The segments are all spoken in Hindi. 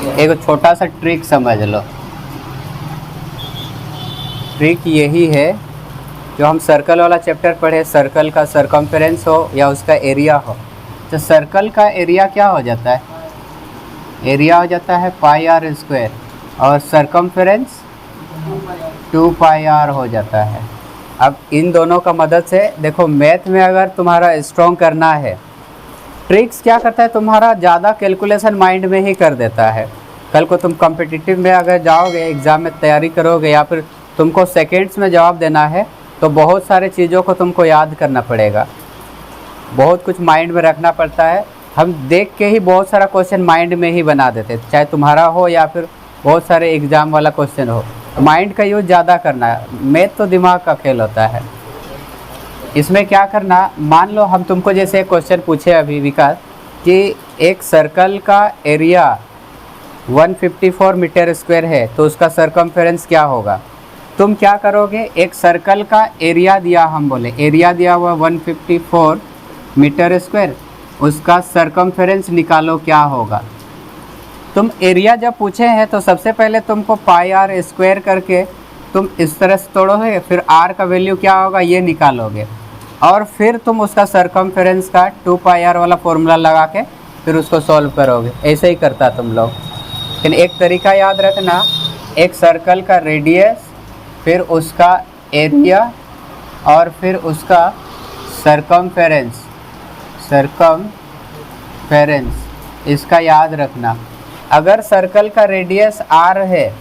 एक छोटा सा ट्रिक समझ लो। ट्रिक यही है, जो हम सर्कल वाला चैप्टर पढ़े, सर्कल का सरकमफेरेंस हो या उसका एरिया हो, तो सर्कल का एरिया क्या हो जाता है? एरिया हो जाता है पाई आर स्क्वायर, और सरकमफेरेंस 2 पाई आर हो जाता है। अब इन दोनों का मदद से देखो, मैथ में अगर तुम्हारा स्ट्रॉन्ग करना है, ट्रिक्स क्या करता है, तुम्हारा ज़्यादा कैलकुलेशन माइंड में ही कर देता है। कल को तुम कॉम्पिटिटिव में अगर जाओगे, एग्ज़ाम में तैयारी करोगे, या फिर तुमको सेकेंड्स में जवाब देना है, तो बहुत सारे चीज़ों को तुमको याद करना पड़ेगा, बहुत कुछ माइंड में रखना पड़ता है। हम देख के ही बहुत सारा क्वेश्चन माइंड में ही बना देते, चाहे तुम्हारा हो या फिर बहुत सारे एग्ज़ाम वाला क्वेश्चन हो। माइंड का यूज़ ज़्यादा करना है। मैथ तो दिमाग का खेल होता है। इसमें क्या करना, मान लो हम तुमको जैसे क्वेश्चन पूछे अभी विकास, कि एक सर्कल का एरिया 154 मीटर स्क्वायर है, तो उसका सरकमफेरेंस क्या होगा। तुम क्या करोगे, एक सर्कल का एरिया दिया, हम बोले एरिया दिया हुआ 154 मीटर स्क्वायर, उसका सरकमफेरेंस निकालो क्या होगा। तुम एरिया जब पूछे हैं तो सबसे पहले तुमको पाई आर स्क्वायर करके तुम इस तरह से तोड़ोगे, फिर आर का वैल्यू क्या होगा ये निकालोगे, और फिर तुम उसका सरकमफेरेंस का 2 पाई आर वाला फॉर्मूला लगा के फिर उसको सॉल्व करोगे। ऐसे ही करता तुम लोग। लेकिन एक तरीका याद रखना, एक सर्कल का रेडियस, फिर उसका एरिया, और फिर उसका सरकमफेरेंस, इसका याद रखना। अगर सर्कल का रेडियस r है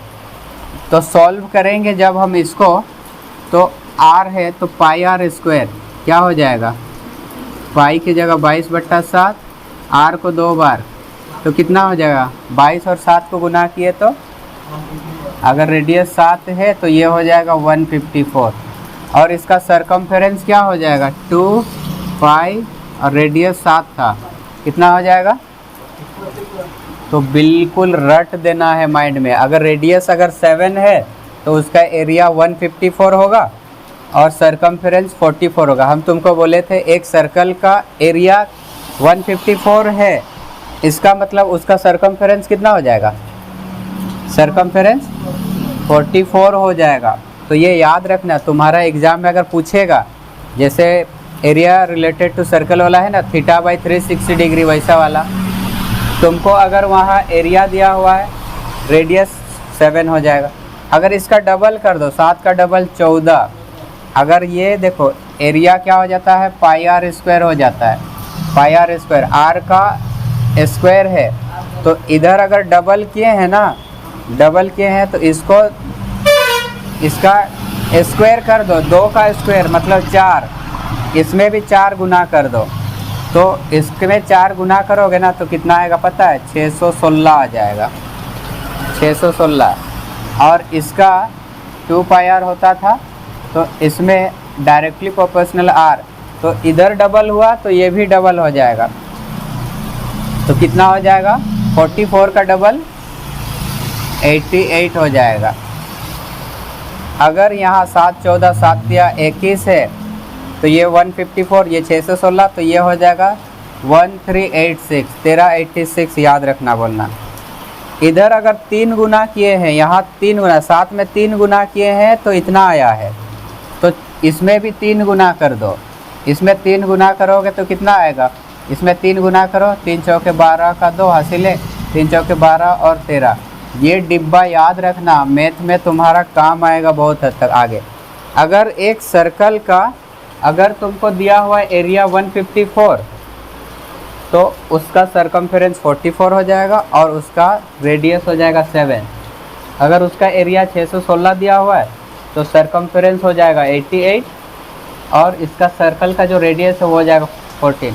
तो सॉल्व करेंगे जब हम इसको, तो r है तो पाई आर स्क्वायर क्या हो जाएगा, पाई की जगह 22/7, r को 2 बार, तो कितना हो जाएगा 22 और 7 को गुना किए तो, अगर रेडियस 7 है तो ये हो जाएगा 154, और इसका सरकमफेरेंस क्या हो जाएगा 2 पाई, और रेडियस 7 था, कितना हो जाएगा। तो बिल्कुल रट देना है माइंड में। अगर रेडियस अगर 7 है तो उसका एरिया 154 होगा और सरकमफेरेंस 44 होगा। हम तुमको बोले थे एक सर्कल का एरिया 154 है, इसका मतलब उसका सरकमफेरेंस कितना हो जाएगा, सरकमफेरेंस 44 हो जाएगा। तो ये याद रखना, तुम्हारा एग्ज़ाम में अगर पूछेगा, जैसे एरिया रिलेटेड टू सर्कल वाला है ना, θ/360 डिग्री वैसा वाला, तुमको अगर वहाँ एरिया दिया हुआ है, रेडियस 7 हो जाएगा। अगर इसका डबल कर दो, 7 का डबल 14, अगर ये देखो एरिया क्या हो जाता है, पाई आर स्क्वायर हो जाता है, पाई आर स्क्वायर, आर का स्क्वायर है, तो इधर अगर डबल किए हैं ना, डबल किए हैं तो इसको, इसका स्क्वायर कर दो, 2 का स्क्वायर मतलब 4, इसमें भी 4 गुना कर दो, तो इसमें 4 गुना करोगे ना तो कितना आएगा पता है, 616 आ जाएगा, 616। और इसका 2 पाई आर होता था, तो इसमें डायरेक्टली प्रोपोर्शनल आर, तो इधर डबल हुआ तो ये भी डबल हो जाएगा, तो कितना हो जाएगा 44 का डबल 88 हो जाएगा। अगर यहाँ 7 14 7 या 21 है तो ये 154, ये 616, तो ये हो जाएगा 1386, 1386 याद रखना बोलना। इधर अगर 3 गुना किए हैं, यहाँ 3 गुना, 7 में 3 गुना किए हैं तो इतना आया है, तो इसमें भी 3 गुना कर दो, इसमें 3 गुना करोगे तो कितना आएगा, इसमें 3 गुना करो, 3 चौके 12 का 2 हासिल, 3 चौके 12 और 13। ये डिब्बा याद रखना, मैथ में तुम्हारा काम आएगा बहुत हद तक आगे। अगर एक सर्कल का, अगर तुमको दिया हुआ एरिया 154, तो उसका सरकमफेरेंस 44 हो जाएगा और उसका रेडियस हो जाएगा 7। अगर उसका एरिया 616 दिया हुआ है तो सरकमफेरेंस हो जाएगा 88, और इसका सर्कल का जो रेडियस है वो हो जाएगा 14।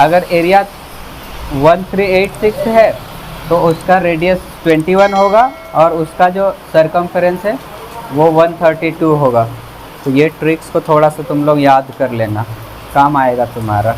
अगर एरिया 1386 है तो उसका रेडियस 21 होगा और उसका जो सरकमफेरेंस है वो 132 होगा। तो ये ट्रिक्स को थोड़ा सा तुम लोग याद कर लेना, काम आएगा तुम्हारा।